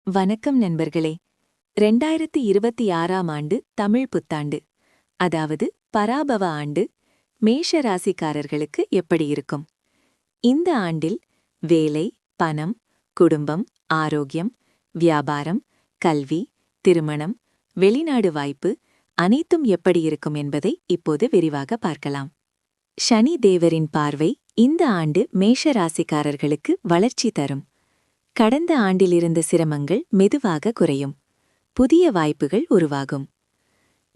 வணக்கம் நண்பர்களே. 2026ஆம் ஆண்டு தமிழ் புத்தாண்டு, அதாவது பராபவ ஆண்டு, மேஷ ராசிக்காரர்களுக்கு எப்படி இருக்கும்? இந்த ஆண்டில் வேலை, பணம், குடும்பம், ஆரோக்கியம், வியாபாரம், கல்வி, திருமணம், வெளிநாடு வாய்ப்பு அனைத்தும் எப்படி இருக்கும் என்பதை இப்போது விரிவாக பார்க்கலாம். சனி தேவரின் பார்வை இந்த ஆண்டு மேஷ ராசிக்காரர்களுக்கு வளர்ச்சி தரும். கடந்த ஆண்டிலிருந்த சிரமங்கள் மெதுவாக குறையும். புதிய வாய்ப்புகள் உருவாகும்.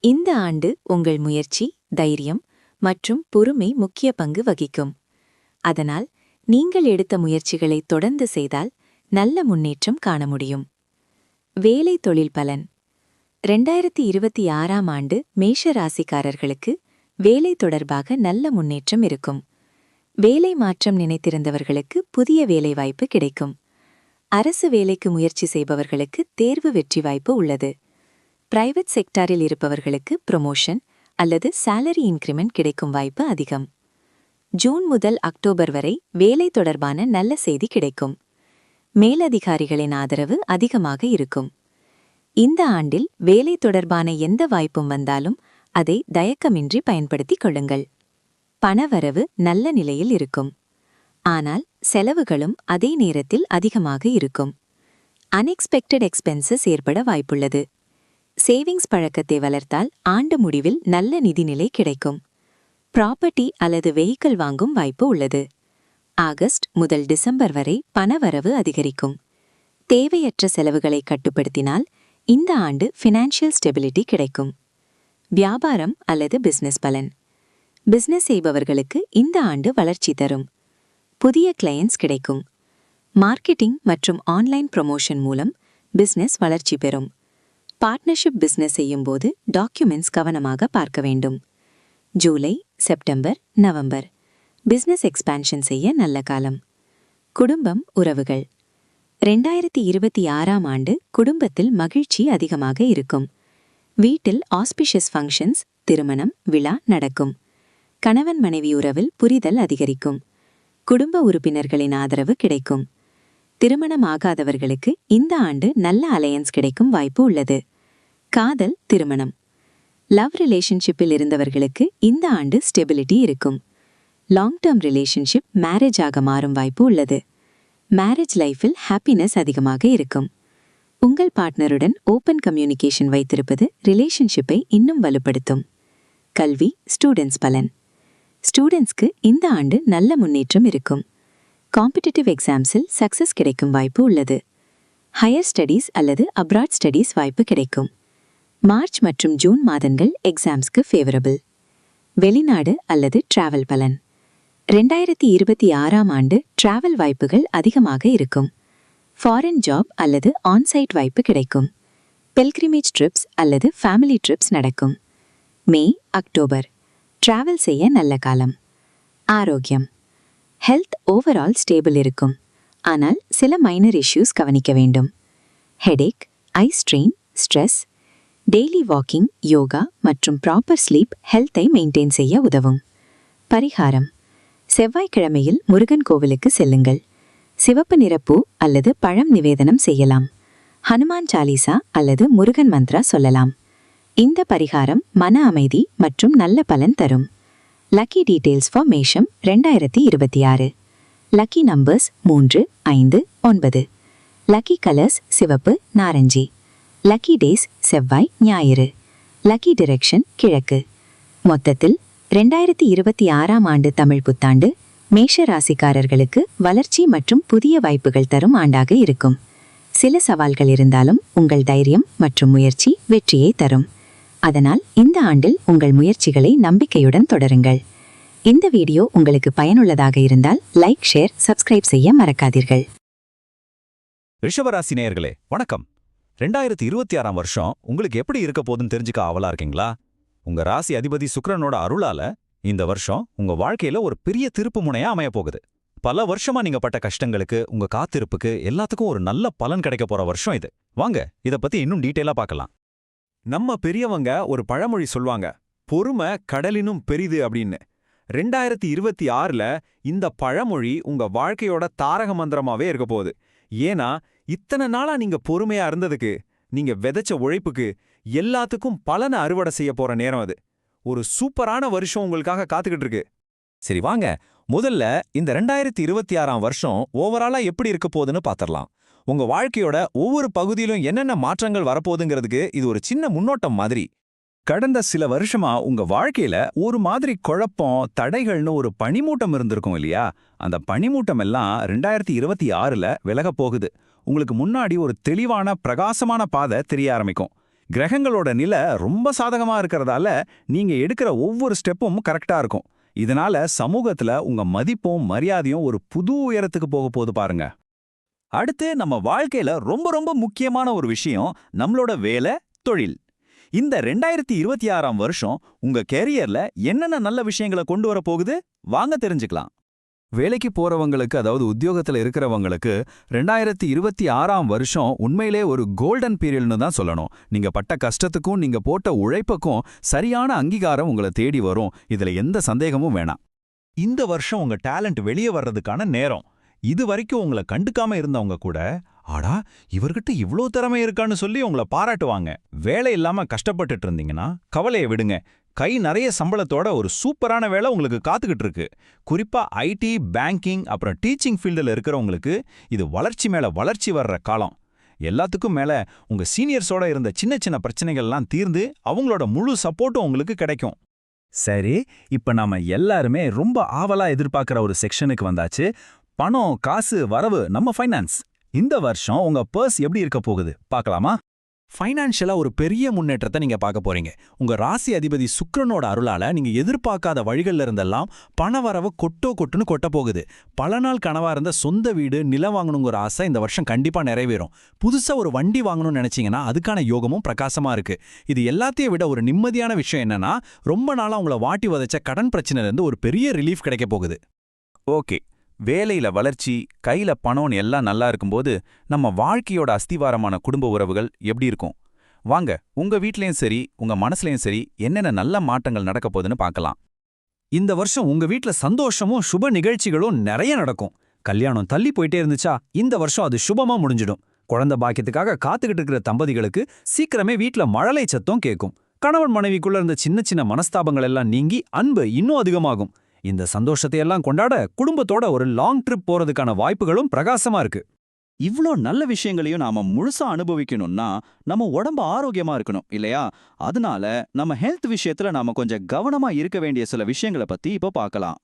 இந்த ஆண்டு உங்கள் முயற்சி, தைரியம் மற்றும் பொறுமை முக்கிய பங்கு வகிக்கும். அதனால் நீங்கள் எடுத்த முயற்சிகளை தொடர்ந்து செய்தால் நல்ல முன்னேற்றம் காண முடியும். வேலை தொழில் பலன் 2026ஆம் ஆண்டு மேஷ ராசிக்காரர்களுக்கு வேலை தொடர்பாக நல்ல முன்னேற்றம் இருக்கும். வேலை மாற்றம் நினைத்திருந்தவர்களுக்கு புதிய வேலைவாய்ப்பு கிடைக்கும். அரசு வேலைக்கு முயற்சி செய்பவர்களுக்கு தேர்வு வெற்றி வாய்ப்பு உள்ளது. பிரைவேட் செக்டாரில் இருப்பவர்களுக்கு ப்ரொமோஷன் அல்லது சேலரி இன்கிரிமெண்ட் கிடைக்கும் வாய்ப்பு அதிகம். ஜூன் முதல் அக்டோபர் வரை வேலை தொடர்பான நல்ல செய்தி கிடைக்கும். மேலதிகாரிகளின் ஆதரவு அதிகமாக இருக்கும். இந்த ஆண்டில் வேலை தொடர்பான எந்த வாய்ப்பும் வந்தாலும் அதை தயக்கமின்றி பயன்படுத்திக் கொள்ளுங்கள். பணவரவு நல்ல நிலையில் இருக்கும். ஆனால் செலவுகளும் அதே நேரத்தில் அதிகமாக இருக்கும். அன்எக்ஸ்பெக்டட் எக்ஸ்பென்சஸ் ஏற்பட வாய்ப்புள்ளது. சேவிங்ஸ் பழக்கத்தை வளர்த்தால் ஆண்டு முடிவில் நல்ல நிதிநிலை கிடைக்கும். ப்ராப்பர்ட்டி அல்லது வெஹிக்கிள் வாங்கும் வாய்ப்பு உள்ளது. ஆகஸ்ட் முதல் டிசம்பர் வரை பணவரவு அதிகரிக்கும். தேவையற்ற செலவுகளை கட்டுப்படுத்தினால் இந்த ஆண்டு ஃபினான்ஷியல் ஸ்டெபிலிட்டி கிடைக்கும். வியாபாரம் அல்லது பிசினஸ் பலன் பிசினஸ் செய்பவர்களுக்கு இந்த ஆண்டு வளர்ச்சி தரும். புதிய கிளையண்ட்ஸ் கிடைக்கும். மார்க்கெட்டிங் மற்றும் ஆன்லைன் ப்ரொமோஷன் மூலம் பிசினஸ் வளர்ச்சி பெறும். பார்ட்னர்ஷிப் பிசினஸ் செய்யும்போது டாக்குமெண்ட்ஸ் கவனமாக பார்க்க வேண்டும். July, September, November business expansion செய்ய நல்ல காலம். குடும்பம், உறவுகள் 2026ஆம் ஆண்டு குடும்பத்தில் மகிழ்ச்சி அதிகமாக இருக்கும். வீட்டில் ஆஸ்பிஷியஸ் ஃபங்க்ஷன்ஸ், திருமணம், விழா நடக்கும். கணவன் மனைவி உறவில் புரிதல் அதிகரிக்கும். குடும்ப உறுப்பினர்களின் ஆதரவு கிடைக்கும். திருமணமாகாதவர்களுக்கு இந்த ஆண்டு நல்ல அலையன்ஸ் கிடைக்கும் வாய்ப்பு உள்ளது. காதல், திருமணம், லவ் ரிலேஷன்ஷிப்பில் இருந்தவர்களுக்கு இந்த ஆண்டு ஸ்டெபிலிட்டி இருக்கும். லாங் டேர்ம் ரிலேஷன்ஷிப் மேரேஜ் ஆக மாறும் வாய்ப்பு உள்ளது. மேரேஜ் லைஃபில் ஹாப்பினஸ் அதிகமாக இருக்கும். உங்கள் பார்ட்னருடன் ஓப்பன் கம்யூனிகேஷன் வைத்திருப்பது ரிலேஷன்ஷிப்பை இன்னும் வலுப்படுத்தும். கல்வி, ஸ்டூடெண்ட்ஸ் பலன் ஸ்டூடெண்ட்ஸ்க்கு இந்த ஆண்டு நல்ல முன்னேற்றம் இருக்கும். காம்படிட்டிவ் எக்ஸாம்ஸில் சக்சஸ் கிடைக்கும் வாய்ப்பு உள்ளது. ஹையர் ஸ்டடீஸ் அல்லது அப்ராட் ஸ்டடீஸ் வாய்ப்பு கிடைக்கும். மார்ச் மற்றும் ஜூன் மாதங்கள் எக்ஸாம்ஸ்க்கு ஃபேவரபிள். வெளிநாடு அல்லது டிராவல் பலன் 2026ஆம் ஆண்டு டிராவல் வாய்ப்புகள் அதிகமாக இருக்கும். ஃபாரின் ஜாப் அல்லது ஆன்சைட் வாய்ப்பு கிடைக்கும். பெல்கிரிமேஜ் ட்ரிப்ஸ் அல்லது ஃபேமிலி ட்ரிப்ஸ் நடக்கும். மே, அக்டோபர் டிராவல் செய்ய நல்ல காலம். ஆரோக்கியம் ஹெல்த் ஓவரால் ஸ்டேபிள் இருக்கும். ஆனால் சில மைனர் இஷ்யூஸ் கவனிக்க வேண்டும். Headache, eye strain, stress. Daily walking, yoga மற்றும் ப்ராப்பர் ஸ்லீப் ஹெல்த்தை மெயின்டைன் செய்ய உதவும். பரிகாரம் செவ்வாய்க்கிழமையில் முருகன் கோவிலுக்கு செல்லுங்கள். சிவப்பு நிறப்பூ அல்லது பழம் நிவேதனம் செய்யலாம். ஹனுமான் சாலிசா அல்லது முருகன் மந்த்ரா சொல்லலாம். இந்த பரிகாரம் மன அமைதி மற்றும் நல்ல பலன் தரும். லக்கி டீடைல்ஸ் ஃபார் மேஷம் 2026. Lucky numbers 3, 5, 9. லக்கி கலர்ஸ் சிவப்பு, நாரஞ்சி. லக்கி டேஸ் செவ்வாய், ஞாயிறு. லக்கி டிரெக்ஷன் கிழக்கு. மொத்தத்தில் 2026ஆம் ஆண்டு தமிழ் புத்தாண்டு மேஷ ராசிக்காரர்களுக்கு வளர்ச்சி மற்றும் புதிய வாய்ப்புகள் தரும் ஆண்டாக இருக்கும். சில சவால்கள் இருந்தாலும் உங்கள் தைரியம் மற்றும் முயற்சி வெற்றியை தரும். அதனால் இந்த ஆண்டில் உங்கள் முயற்சிகளை நம்பிக்கையுடன் தொடருங்கள். இந்த வீடியோ உங்களுக்கு பயனுள்ளதாக இருந்தால் லைக், ஷேர், சப்ஸ்கிரைப் செய்ய மறக்காதீர்கள். ரிஷபராசி நேயர்களே வணக்கம். 2026ஆம் வருஷம் உங்களுக்கு எப்படி இருக்க போதுன்னு தெரிஞ்சுக்க ஆவலா இருக்கீங்களா? உங்க ராசி அதிபதி சுக்கிரனோட அருளால இந்த வருஷம் உங்க வாழ்க்கையில ஒரு பெரிய திருப்பு முனையா அமைய போகுது. பல வருஷமா நீங்க பட்ட கஷ்டங்களுக்கு, உங்க காத்திருப்புக்கு எல்லாத்துக்கும் ஒரு நல்ல பலன் கிடைக்க போற வருஷம் இது. வாங்க இத பத்தி இன்னும் டீட்டெயிலா பார்க்கலாம். நம்ம பெரியவங்க ஒரு பழமொழி சொல்வாங்க, பொறுமை கடலினும் பெரிது அப்படின்னு. 2026ல இந்த பழமொழி உங்க வாழ்க்கையோட தாரக மந்திரமாவே இருக்க போகுது. ஏன்னா இத்தனை நாளா நீங்க பொறுமையா இருந்ததுக்கு, நீங்க விதைச்ச உழைப்புக்கு எல்லாத்துக்கும் பலனை அறுவடை செய்ய போற நேரம் அது. ஒரு சூப்பரான வருஷம் உங்களுக்காக காத்துக்கிட்டு இருக்கு. சரி வாங்க, முதல்ல இந்த 2026ஆம் வருஷம் ஓவராலா எப்படி இருக்க போகுதுன்னு பாத்திரலாம். உங்க வாழ்க்கையோட ஒவ்வொரு பகுதியிலும் என்னென்ன மாற்றங்கள் வரப்போகுதுங்கிறதுக்கு இது ஒரு சின்ன முன்னோட்டம் மாதிரி. கடந்த சில வருஷமா உங்க வாழ்க்கையில ஒரு மாதிரி குழப்பம், தடைகள்னு ஒரு பனிமூட்டம் இருந்திருக்கும் இல்லையா? அந்த பனிமூட்டம் எல்லாம் 2026ல விலகப் போகுது. உங்களுக்கு முன்னாடி ஒரு தெளிவான பிரகாசமான பாதை தெரிய ஆரம்பிக்கும். கிரகங்களோட நிலை ரொம்ப சாதகமா இருக்கிறதால நீங்க எடுக்கிற ஒவ்வொரு ஸ்டெப்பும் கரெக்டா இருக்கும். இதனால சமூகத்துல உங்க மதிப்பும் மரியாதையும் ஒரு புது உயரத்துக்கு போக போகுது பாருங்க. அடுத்து நம்ம வாழ்க்கையில ரொம்ப ரொம்ப முக்கியமான ஒரு விஷயம் நம்மளோட வேலை, தொழில். இந்த 2026ஆம் வருஷம் உங்க கேரியர்ல என்னென்ன நல்ல விஷயங்களை கொண்டு வர போகுது வாங்க தெரிஞ்சுக்கலாம். வேலைக்கு போறவங்களுக்கு, அதாவது உத்தியோகத்துல இருக்கிறவங்களுக்கு 2026ஆம் வருஷம் உண்மையிலே ஒரு கோல்டன் பீரியட்னு தான் சொல்லணும். நீங்க பட்ட கஷ்டத்துக்கும் நீங்க போட்ட உழைப்புக்கும் சரியான அங்கீகாரம் உங்களை தேடி வரும். இதுல எந்த சந்தேகமும் வேணாம். இந்த வருஷம் உங்க டேலண்ட் வெளியே வர்றதுக்கான நேரம். இது வரைக்கும் உங்களை கண்டுக்காம இருந்தவங்க கூட, ஆடா இவர்கிட்ட இவ்ளோ திறமை இருக்கான்னு சொல்லி உங்களை பாராட்டுவாங்க. வேலை இல்லாம கஷ்டப்பட்டுட்டு இருந்தீங்கன்னா கவலையை விடுங்க. கை நிறைய சம்பளத்தோட ஒரு சூப்பரான வேலை உங்களுக்கு காத்துக்கிட்டு இருக்கு. குறிப்பா ஐடி, பேங்கிங், அப்புறம் டீச்சிங் ஃபீல்டில் இருக்கிறவங்களுக்கு இது வளர்ச்சி மேல வளர்ச்சி வர்ற காலம். எல்லாத்துக்கும் மேல உங்க சீனியர்ஸோட இருந்த சின்ன சின்ன பிரச்சனைகள்லாம் தீர்ந்து அவங்களோட முழு சப்போர்ட்டும் உங்களுக்கு கிடைக்கும். சரி, இப்ப நாம எல்லாருமே ரொம்ப ஆவலா எதிர்பார்க்கிற ஒரு செக்ஷனுக்கு வந்தாச்சு. பணம், காசு, வரவு, நம்ம ஃபைனான்ஸ். இந்த வருஷம் உங்க பர்ஸ் எப்படி இருக்க போகுது பார்க்கலாமா? ஃபைனான்ஷியலா ஒரு பெரிய முன்னேற்றத்தை நீங்க பார்க்க போறீங்க. உங்க ராசி அதிபதி சுக்கிரனோட அருளால நீங்க எதிர்பார்க்காத வழிகள்ல இருந்தெல்லாம் பணவரவு கொட்டுன்னு கொட்ட போகுது. பல நாள் கனவா இருந்த சொந்த வீடு, நிலம் வாங்கணுங்கிற ஆசை இந்த வருஷம் கண்டிப்பா நிறைவேறும். புதுசா ஒரு வண்டி வாங்கணும்னு நினைச்சீங்கன்னா அதுக்கான யோகமும் பிரகாசமா இருக்கு. இது எல்லாத்தையும் விட ஒரு நிம்மதியான விஷயம் என்னன்னா, ரொம்ப நாளா உங்களை வாட்டி வதைச்ச கடன் பிரச்சனையில இருந்து ஒரு பெரிய ரிலீஃப் கிடைக்க போகுது. ஓகே, வேலையில வளர்ச்சி, கையில பணம்னு எல்லாம் நல்லா இருக்கும்போது நம்ம வாழ்க்கையோட அஸ்திவாரமான குடும்ப உறவுகள் எப்படி இருக்கும்? வாங்க, உங்க வீட்லயும் சரி உங்க மனசுலயும் சரி என்னென்ன நல்ல மாற்றங்கள் நடக்க போகுதுன்னு பார்க்கலாம். இந்த வருஷம் உங்க வீட்ல சந்தோஷமும் சுப நிகழ்ச்சிகளும் நிறைய நடக்கும். கல்யாணம் தள்ளி போயிட்டே இருந்துச்சா இந்த வருஷம் அது சுபமா முடிஞ்சிடும். குழந்தை பாக்கியத்துக்காக காத்துக்கிட்டு இருக்கிற தம்பதிகளுக்கு சீக்கிரமே வீட்ல மழலை சத்தம் கேட்கும். கணவன் மனைவிக்குள்ள இருந்த சின்ன சின்ன மனஸ்தாபங்கள் எல்லாம் நீங்கி அன்பு இன்னும் அதிகமாகும். இந்த சந்தோஷத்தையெல்லாம் கொண்டாட குடும்பத்தோட ஒரு லாங் ட்ரிப் போறதுக்கான வாய்ப்புகளும் பிரகாசமா இருக்கு. இவ்ளோ நல்ல விஷயங்களையும் நாம முழுசா அனுபவிக்கணும்னா நம்ம உடம்பு ஆரோக்கியமா இருக்கணும் இல்லையா? அதனால நம்ம ஹெல்த் விஷயத்துல நாம கொஞ்சம் கவனமா இருக்க வேண்டிய சில விஷயங்களை பத்தி இப்ப பார்க்கலாம்.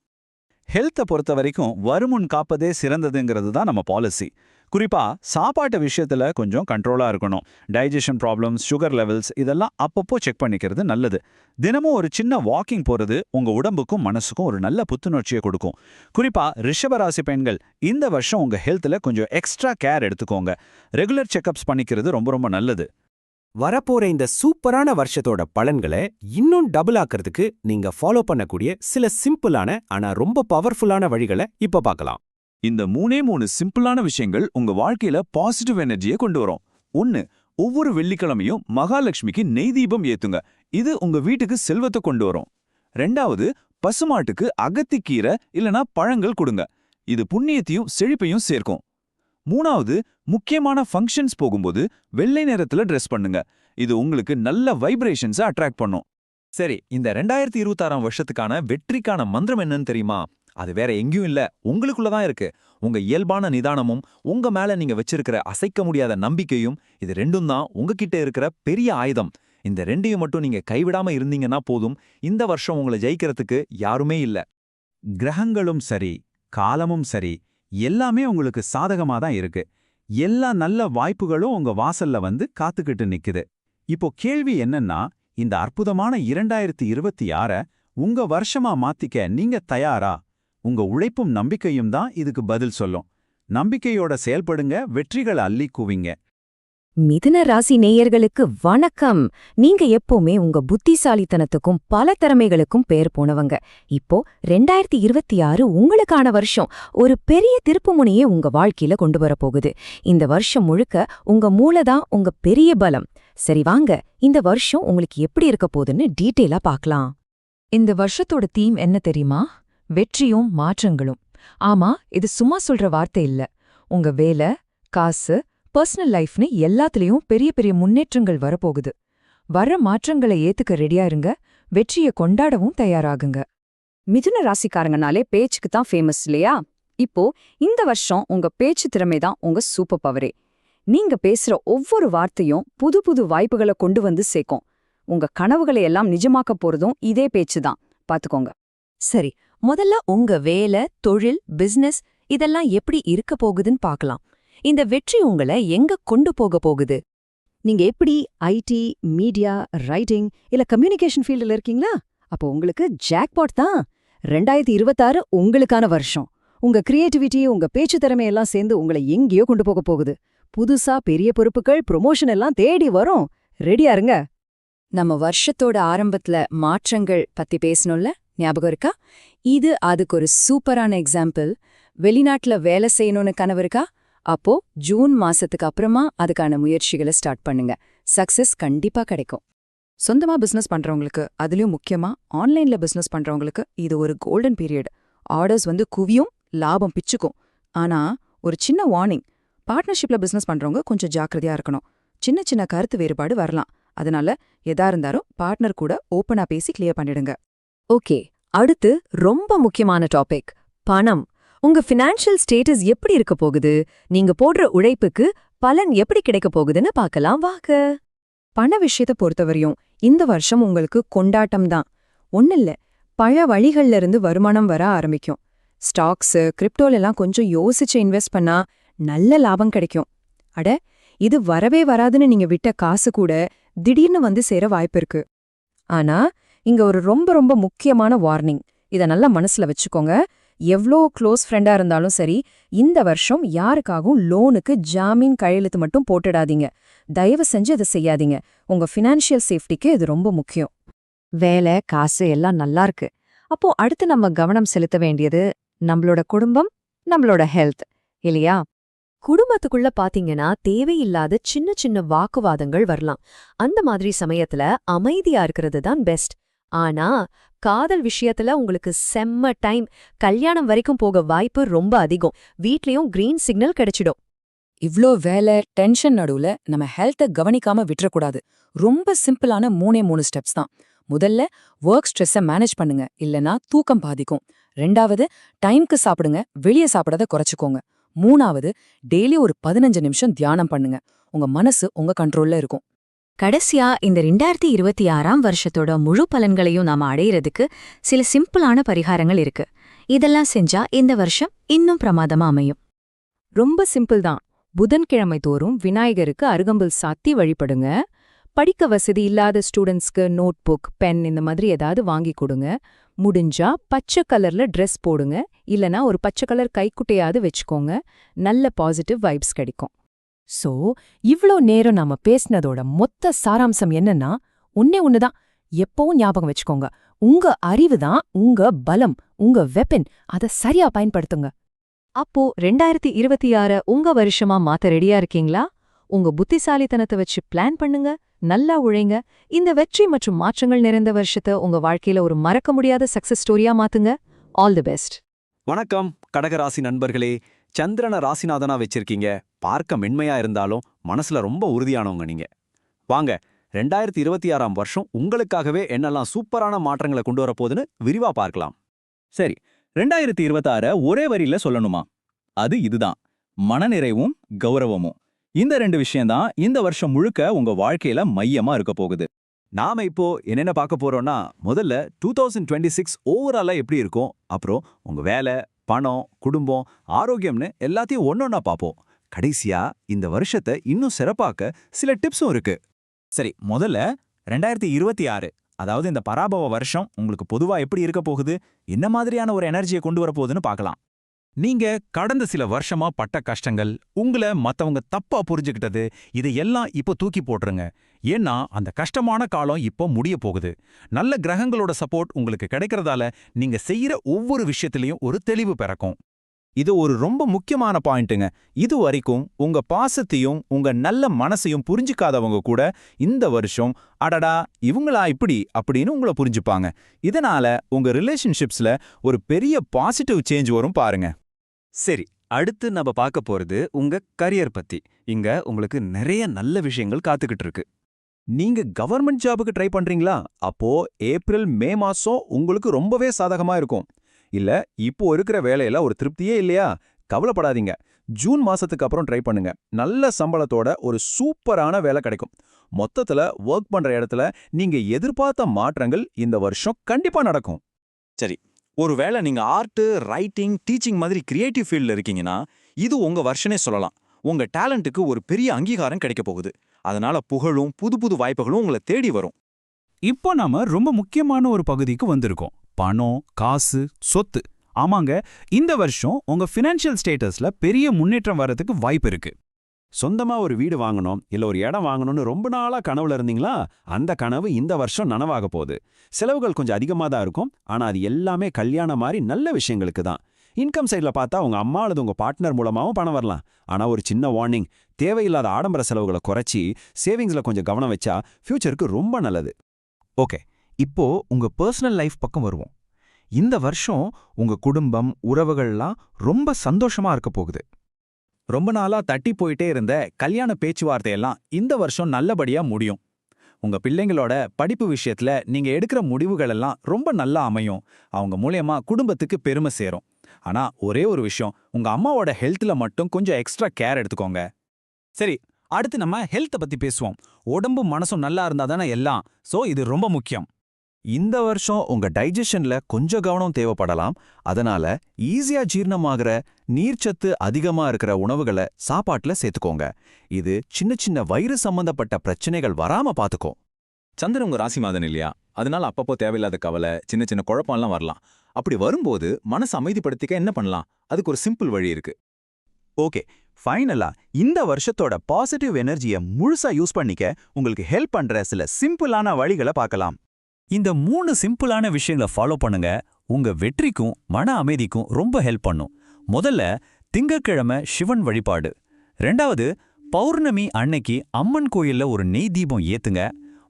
ஹெல்த்தை பொறுத்த வரைக்கும் வருமுன் காப்பதே சிறந்ததுங்கிறது தான் நம்ம பாலிசி. குறிப்பா சாப்பாட்டு விஷயத்துல கொஞ்சம் கண்ட்ரோலா இருக்கணும். டைஜஷன் ப்ராப்ளம்ஸ், சுகர் லெவல்ஸ் இதெல்லாம் அப்பப்போ செக் பண்ணிக்கிறது நல்லது. தினமும் ஒரு சின்ன வாக்கிங் போறது உங்க உடம்புக்கும் மனசுக்கும் ஒரு நல்ல புத்துணர்ச்சியை கொடுக்கும். குறிப்பா ரிஷபராசி பெண்கள் இந்த வருஷம் உங்க ஹெல்த்ல கொஞ்சம் எக்ஸ்ட்ரா கேர் எடுத்துக்கோங்க. ரெகுலர் செக்அப்ஸ் பண்ணிக்கிறது ரொம்ப ரொம்ப நல்லது. வரப்போற இந்த சூப்பரான வருஷத்தோட பலன்களை இன்னும் டபுள் ஆக்கிறதுக்கு நீங்க ஃபாலோ பண்ணக்கூடிய சில சிம்பிளான ஆனா ரொம்ப பவர்ஃபுல்லான வழிகளை இப்ப பார்க்கலாம். இந்த மூணு சிம்பிளான விஷயங்கள் உங்க வாழ்க்கையில பாசிட்டிவ் எனர்ஜியை கொண்டு வரும். 1. ஒவ்வொரு வெள்ளிக்கிழமையும் மகாலட்சுமிக்கு நெய் தீபம் ஏத்துங்க. இது உங்க வீட்டுக்கு செல்வத்தை கொண்டு வரும். 2. பசுமாட்டுக்கு அகத்திக்கீரை இல்லனா பழங்கள் கொடுங்க. இது புண்ணியத்தையும் செழிப்பையும் சேர்க்கும். 3. முக்கியமான ஃபங்க்ஷன்ஸ் போகும்போது வெள்ளை நிறத்துல ட்ரெஸ் பண்ணுங்க. இது உங்களுக்கு நல்ல வைப்ரேஷன்ஸை அட்ராக்ட் பண்ணும். சரி, இந்த 2026ஆம் வருஷத்துக்கான வெற்றிக்கான மந்திரம் என்னன்னு தெரியுமா? அது வேற எங்கேயும் இல்ல, உங்களுக்குள்ள தான் இருக்கு. உங்க இயல்பான நிதானமும் உங்க மேல நீங்க வச்சிருக்கிற அசைக்க முடியாத நம்பிக்கையும், இது ரெண்டும் தான் உங்ககிட்ட இருக்கிற பெரிய ஆயுதம். இந்த ரெண்டையும் மட்டும் நீங்க கைவிடாம இருந்தீங்கன்னா போதும், இந்த வருஷம் உங்களை ஜெயிக்கிறதுக்கு யாருமே இல்ல. கிரகங்களும் சரி, காலமும் சரி, எல்லாமே உங்களுக்கு சாதகமா தான் இருக்கு. எல்லா நல்ல வாய்ப்புகளும் உங்க வாசல்ல வந்து காத்துக்கிட்டு நிக்குது. இப்போ கேள்வி என்னன்னா, இந்த அற்புதமான 2026 உங்க வருஷமா மாத்திக்க நீங்க தயாரா? உங்க உழைப்பும் நம்பிக்கையும் தான் இதுக்கு பதில் சொல்லும். நம்பிக்கையோட செயல்படுங்க, வெற்றிகளை அள்ளி குவிங்க. மிதுன ராசி நேயர்களுக்கு வணக்கம். நீங்க எப்பவுமே உங்க புத்திசாலித்தனத்துக்கும் பல திறமைகளுக்கும் பேர் போனவங்க. இப்போ 2026 உங்களுக்கான வருஷம். ஒரு பெரிய திருப்புமுனையே உங்க வாழ்க்கையில கொண்டு வரப்போகுது. இந்த வருஷம் முழுக்க உங்க மூளைதான் உங்க பெரிய பலம். சரி வாங்க, இந்த வருஷம் உங்களுக்கு எப்படி இருக்க போகுதுன்னு டீட்டெயிலா பார்க்கலாம். இந்த வருஷத்தோட தீம் என்ன தெரியுமா? வெற்றியும் மாற்றங்களும். ஆமா, இது சும்மா சொல்ற வார்த்தை இல்ல. உங்க வேலை, காசு, பர்சனல் லைஃப்னு எல்லாத்துலயும் பெரிய பெரிய முன்னேற்றங்கள் வரப்போகுது. வர்ற மாற்றங்களை ஏத்துக்க ரெடியா இருங்க, வெற்றியை கொண்டாடவும் தயாராகுங்க. மிதுன ராசிக்காரங்கனாலே பேச்சுக்கு தான் ஃபேமஸ் இல்லையா? இப்போ இந்த வருஷம் உங்க பேச்சு திறமை தான் உங்க சூப்பர் பவரே. நீங்க பேசுற ஒவ்வொரு வார்த்தையும் புது புது வாய்ப்புகளை கொண்டு வந்து சேர்க்கும். உங்க கனவுகளை எல்லாம் நிஜமாக்க போறதும் இதே பேச்சு தான், பாத்துக்கோங்க. சரி, முதல்ல உங்க வேலை, தொழில், பிசினஸ் இதெல்லாம் எப்படி இருக்க போகுதுன்னு பார்க்கலாம். இந்த வெற்றி உங்களை எங்க கொண்டு போக போகுது? நீங்க எப்படி ஐடி, மீடியா, ரைட்டிங் இல்ல கம்யூனிகேஷன் ஃபீல்டில் இருக்கீங்களா? அப்போ உங்களுக்கு ஜாக்பாட் தான். 2026 உங்களுக்கான வருஷம். உங்க கிரியேட்டிவிட்டி, உங்க பேச்சு திறமையெல்லாம் சேர்ந்து உங்களை எங்கேயோ கொண்டு போக போகுது. புதுசா பெரிய பொறுப்புகள், ப்ரொமோஷன் எல்லாம் தேடி வரும். ரெடியா இருங்க. நம்ம வருஷத்தோட ஆரம்பத்துல மாற்றங்கள் பத்தி பேசணும்ல, ஞாபகம் இருக்கா? இது அதுக்கு ஒரு சூப்பரான எக்ஸாம்பிள். வெளிநாட்டுல வேலை செய்யணும்னு கனவு இருக்கா? அப்போ ஜூன் மாசத்துக்கு அப்புறமா அதுக்கான முயற்சிகளை ஸ்டார்ட் பண்ணுங்க. சக்சஸ் கண்டிப்பா கிடைக்கும். சொந்தமா பிசினஸ் பண்றவங்களுக்கு, அதுலயும் முக்கியமா ஆன்லைன்ல பிசினஸ் பண்றவங்களுக்கு இது ஒரு கோல்டன் பீரியட். ஆர்டர்ஸ் குவியும், லாபம் பிச்சுக்கும். ஆனா ஒரு சின்ன வார்னிங், பார்ட்னர்ஷிப்ல பிசினஸ் பண்றவங்க கொஞ்சம் ஜாக்கிரதையா இருக்கணும். சின்ன சின்ன கருத்து வேறுபாடு வரலாம். அதனால எதா இருந்தாலும் பார்ட்னர் கூட ஓப்பனா பேசி கிளியர் பண்ணிடுங்க. ஓகே, அடுத்து ரொம்ப முக்கியமான டாபிக், பணம். உங்க ஃபினான்ஷியல் ஸ்டேட்டஸ் எப்படி இருக்க போகுது? நீங்க போடுற உழைப்புக்கு பலன் எப்படி கிடைக்க போகுதுன்னு பார்க்கலாம் வாங்க. பண விஷயத்தை பொறுத்தவரையும் இந்த வருஷம் உங்களுக்கு கொண்டாட்டம் தான். ஒன்னில்ல, பல வழிகள்ல இருந்து வருமானம் வர ஆரம்பிக்கும். ஸ்டாக்ஸ், கிரிப்டோலெல்லாம் கொஞ்சம் யோசிச்சு இன்வெஸ்ட் பண்ணா நல்ல லாபம் கிடைக்கும். அட, இது வரவே வராதுன்னு நீங்க விட்ட காசு கூட திடீர்னு சேர வாய்ப்பு இருக்கு. ஆனா இங்க ஒரு ரொம்ப ரொம்ப முக்கியமான வார்னிங். இத நல்லா மனசுல வச்சுக்கோங்க. எவ்ளோ க்ளோஸ் ஃப்ரெண்டா இருந்தாலும் சரி, இந்த வருஷம் யாருக்காகவும் லோனுக்கு ஜாமீன் கையெழுத்து மட்டும் போட்டுடாதீங்க. தயவு செஞ்சு அதை செய்யாதீங்க. உங்க ஃபினான்ஷியல் சேஃப்டிக்கு இது ரொம்ப முக்கியம். வேலை, காசு எல்லாம் நல்லா இருக்கு. அப்போ அடுத்து நம்ம கவனம் செலுத்த வேண்டியது நம்மளோட குடும்பம், நம்மளோட ஹெல்த் இல்லையா? குடும்பத்துக்குள்ள பாத்தீங்கன்னா தேவையில்லாத சின்ன சின்ன வாக்குவாதங்கள் வரலாம். அந்த மாதிரி சமயத்துல அமைதியா இருக்கிறது தான் பெஸ்ட். ஆனா காதல் விஷயத்துல உங்களுக்கு செம்ம டைம். கல்யாணம் வரைக்கும் போக வாய்ப்பு ரொம்ப அதிகம். வீட்லயும் கிரீன் சிக்னல் கிடைச்சிடும். இவ்ளோ வேலை, டென்ஷன் நடுவுல நம்ம ஹெல்த்தை கவனிக்காம விட்டுறக்கூடாது. ரொம்ப சிம்பிளான 3 ஸ்டெப்ஸ் தான். முதல்ல ஒர்க் ஸ்ட்ரெஸ்ஸை மேனேஜ் பண்ணுங்க, இல்லனா தூக்கம் பாதிக்கும். 2வது டைம்க்கு சாப்பிடுங்க, வெளியே சாப்பிடறத குறைச்சுக்கோங்க. 3வது டெய்லி ஒரு 15 நிமிஷம் தியானம் பண்ணுங்க. உங்க மனசு உங்க கண்ட்ரோல்ல இருக்கும். கடைசியா இந்த 2026ஆம் வருஷத்தோட முழு பலன்களையும் நாம அடையிறதுக்கு சில சிம்பிளான பரிகாரங்கள் இருக்கு. இதெல்லாம் செஞ்சா இந்த வருஷம் இன்னும் பிரமாதமா அமையும். ரொம்ப சிம்பிள் தான். புதன்கிழமை தோறும் விநாயகருக்கு அருகம்புல் சாத்தி வழிபடுங்க. படிக்க வசதி இல்லாத ஸ்டூடெண்ட்ஸ்க்கு நோட் புக், பென் இந்த மாதிரி ஏதாவது வாங்கி கொடுங்க. முடிஞ்சா பச்சை கலர்ல ட்ரெஸ் போடுங்க, இல்லனா ஒரு பச்சை கலர் கைக்குட்டையாவது வச்சுக்கோங்க. நல்ல பாசிட்டிவ் வைப்ஸ் கிடைக்கும். சோ, இவ்ளோ நேரம் நாம பேசினதோட மொத்த சாராம்சம் என்னன்னா, ஒண்ணுதான், எப்பவும் ஞாபகம் வச்சுக்கோங்க. உங்க அறிவு தான் உங்க பலம், உங்க வெப்பன். அத சரியா பயன்படுத்துங்க. அப்போ 2026 உங்க வருஷமா மாத்த ரெடியா இருக்கீங்களா? உங்க புத்திசாலித்தனத்தை வச்சு பிளான் பண்ணுங்க, நல்லா உழைங்க. இந்த வெற்றி மற்றும் மாற்றங்கள் நிறைந்த வருஷத்தை உங்க வாழ்க்கையில ஒரு மறக்க முடியாத சக்சஸ் ஸ்டோரியா மாத்துங்க. All the best. வணக்கம் கடகராசி நண்பர்களே. சந்திரனை ராசிநாதனா வச்சிருக்கீங்க. பார்க்க மென்மையா இருந்தாலும் மனசுல ரொம்ப உறுதியானவங்க நீங்க. வாங்க, 2026ஆம் வருஷம் உங்களுக்காகவே என்னெல்லாம் சூப்பரான மாற்றங்களை கொண்டு வரப்போகுதுன்னு விரிவா பார்க்கலாம். சரி, 2026 ஒரே வரியில சொல்லணுமா? அது இதுதான், மனநிறைவும் கௌரவமும். இந்த 2 விஷயம்தான் இந்த வருஷம் முழுக்க உங்க வாழ்க்கையில மையமா இருக்க போகுது. நாம இப்போ என்னென்ன பார்க்க போறோம்னா, முதல்ல 2026 ஓவராலா எப்படி இருக்கும், அப்புறம் உங்க வேலை, பணம், குடும்பம், ஆரோக்கியம்னு எல்லாத்தையும் ஒன்னொன்னா பார்ப்போம். கடைசியா இந்த வருஷத்தை இன்னும் சிறப்பாக்க சில டிப்ஸும் இருக்கு. சரி, முதல்ல 2026, அதாவது இந்த பராபவ வருஷம் உங்களுக்கு பொதுவா எப்படி இருக்க போகுது, என்ன மாதிரியான ஒரு எனர்ஜியை கொண்டு வர போகுதுன்னு பார்க்கலாம். நீங்க கடந்த சில வருஷமா பட்ட கஷ்டங்கள், உங்களை மத்தவங்க தப்பா புரிஞ்சுக்கிட்டது, இதையெல்லாம் இப்போ தூக்கி போட்டுருங்க. ஏன்னா அந்த கஷ்டமான காலம் இப்போ முடிய போகுது. நல்ல கிரகங்களோட சப்போர்ட் உங்களுக்கு கிடைக்கிறதால நீங்க செய்யற ஒவ்வொரு விஷயத்திலையும் ஒரு தெளிவு பிறக்கும். இது ஒரு ரொம்ப முக்கியமான பாயிண்ட்டுங்க. இது வரைக்கும் உங்க பாசத்தையும் உங்க நல்ல மனசையும் புரிஞ்சுக்காதவங்க கூட இந்த வருஷம் அடடா இவங்களா இப்படி அப்படின்னு உங்களை புரிஞ்சுப்பாங்க. இதனால உங்க ரிலேஷன்ஷிப்ஸ்ல ஒரு பெரிய பாசிட்டிவ் சேஞ்ச் வரும் பாருங்க. சரி, அடுத்து நம்ம பார்க்க போறது உங்க கரியர் பத்தி. இங்க உங்களுக்கு நிறைய நல்ல விஷயங்கள் காத்துக்கிட்டு இருக்கு. நீங்க கவர்மெண்ட் ஜாபுக்கு ட்ரை பண்றீங்களா? அப்போ ஏப்ரல் மே மாசம் உங்களுக்கு ரொம்பவே சாதகமா இருக்கும். இல்ல இப்போ இருக்கிற வேலையில ஒரு திருப்தியே இல்லையா? கவலைப்படாதீங்க. ஜூன் மாசத்துக்கு அப்புறம் ட்ரை பண்ணுங்க. நல்ல சம்பளத்தோட ஒரு சூப்பரான வேலை கிடைக்கும். மொத்தத்துல ஒர்க் பண்ற இடத்துல நீங்க எதிர்பார்த்த மாற்றங்கள் இந்த வருஷம் கண்டிப்பா நடக்கும். சரி, ஒருவேளை நீங்க ஆர்ட், ரைட்டிங், டீச்சிங் மாதிரி கிரியேட்டிவ் ஃபீல்ட்ல இருக்கீங்கன்னா இது உங்க வருஷனே சொல்லலாம். உங்க டேலண்ட்டுக்கு ஒரு பெரிய அங்கீகாரம் கிடைக்க போகுது. அதனால புகழும் புது புது வாய்ப்புகளும் உங்களை தேடி வரும். இப்போ நாம ரொம்ப முக்கியமான ஒரு பகுதிக்கு வந்திருக்கோம். பணம், காசு, சொத்து. ஆமாங்க, இந்த வருஷம் உங்க ஃபினான்ஷியல் ஸ்டேட்டஸ்ல பெரிய முன்னேற்றம் வர்றதுக்கு வாய்ப்பு இருக்கு. சொந்தமா ஒரு வீடு வாங்கணும், இல்ல ஒரு இடம் வாங்கணும்னு ரொம்ப நாளா கனவுல இருந்தீங்களா? அந்த கனவு இந்த வருஷம் நனவாக போகுது. செலவுகள் கொஞ்சம் அதிகமா தான் இருக்கும், ஆனா அது எல்லாமே கல்யாணம் மாதிரி நல்ல விஷயங்களுக்கு தான். இன்கம் சைட்ல பார்த்தா உங்க அம்மா அல்லது உங்க பார்ட்னர் மூலமாவும் பணம் வரலாம். ஆனா ஒரு சின்ன வார்னிங், தேவையில்லாத ஆடம்பர செலவுகளை குறைச்சி சேவிங்ஸ்ல கொஞ்சம் கவனம் வச்சா ஃபியூச்சருக்கு ரொம்ப நல்லது. ஓகே, இப்போ உங்க பர்சனல் லைஃப் பக்கம் வருவோம். இந்த வருஷம் உங்க குடும்பம், உறவுகள்லாம் ரொம்ப சந்தோஷமா இருக்க போகுது. ரொம்ப நாளா தட்டி போயிட்டே இருந்த கல்யாண பேச்சுவார்த்தையெல்லாம் இந்த வருஷம் நல்லபடியா முடியும். உங்க பிள்ளைங்களோட படிப்பு விஷயத்துல நீங்க எடுக்கிற முடிவுகள் எல்லாம் ரொம்ப நல்லா அமையும். அவங்க மூலியமா குடும்பத்துக்கு பெருமை சேரும். ஆனா ஒரே ஒரு விஷயம், உங்க அம்மாவோட ஹெல்த்ல மட்டும் கொஞ்சம் எக்ஸ்ட்ரா கேர் எடுத்துக்கோங்க. சரி, அடுத்து நம்ம ஹெல்த்தை பத்தி பேசுவோம். உடம்பு மனசும் நல்லா இருந்தா தானே எல்லாம். சோ இது ரொம்ப முக்கியம். இந்த வருஷம் உங்க டைஜஷன்ல கொஞ்சம் கவனம் தேவைப்படலாம். அதனால ஈஸியா ஜீரணமாகிற, நீர்ச்சத்து அதிகமா இருக்கிற உணவுகளை சாப்பாட்டுல சேர்த்துக்கோங்க. இது சின்ன சின்ன வயிறு சம்பந்தப்பட்ட பிரச்சனைகள் வராம பாத்துக்கும். சந்திரன் உங்க ராசி மாதன் இல்லையா? அதனால அப்பப்போ தேவையில்லாத கவலை, சின்ன சின்ன குழப்பம்லாம் வரலாம். அப்படி வரும்போது மனசு அமைதிப்படுத்திக்க என்ன பண்ணலாம்? அதுக்கு ஒரு சிம்பிள் வழி இருக்கு. ஓகே, ஃபைனலா இந்த வருஷத்தோட பாசிட்டிவ் எனர்ஜியை முழுசா யூஸ் பண்ணிக்க உங்களுக்கு ஹெல்ப் பண்ற சில சிம்பிளான வழிகளை பார்க்கலாம். இந்த 3 சிம்பிளான விஷயங்களை ஃபாலோ பண்ணுங்க. உங்க வெற்றிக்கும் மன அமைதிக்கும் ரொம்ப ஹெல்ப் பண்ணும். முதல்ல, திங்கட்கிழமை சிவன் வழிபாடு. 2வது, பௌர்ணமி அன்னைக்கு அம்மன் கோயில்ல ஒரு நெய் தீபம் ஏத்துங்க.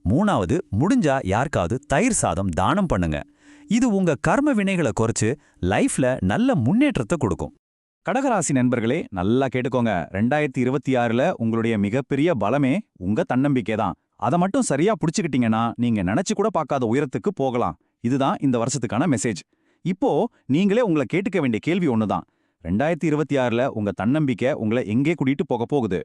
3வது, முடிஞ்சா யாருக்காவது தயிர் சாதம் தானம் பண்ணுங்க. இது உங்க கர்ம வினைகளை குறைச்சு லைஃப்ல நல்ல முன்னேற்றத்தை கொடுக்கும். கடகராசி நண்பர்களே, நல்லா கேட்டுக்கோங்க. 2026ல உங்களுடைய மிகப்பெரிய பலமே உங்க தன்னம்பிக்கை தான். அதை மட்டும் சரியா புடிச்சுக்கிட்டீங்கன்னா நீங்க நினைச்சு கூட பார்க்காத உயரத்துக்கு போகலாம். இதுதான் இந்த வருஷத்துக்கான மெசேஜ். இப்போ நீங்களே உங்களை கேட்டுக்க வேண்டிய கேள்வி ஒண்ணுதான். 2026ல உங்க தன்னம்பிக்கை உங்களை எங்கே கூட்டிட்டு போக போகுது?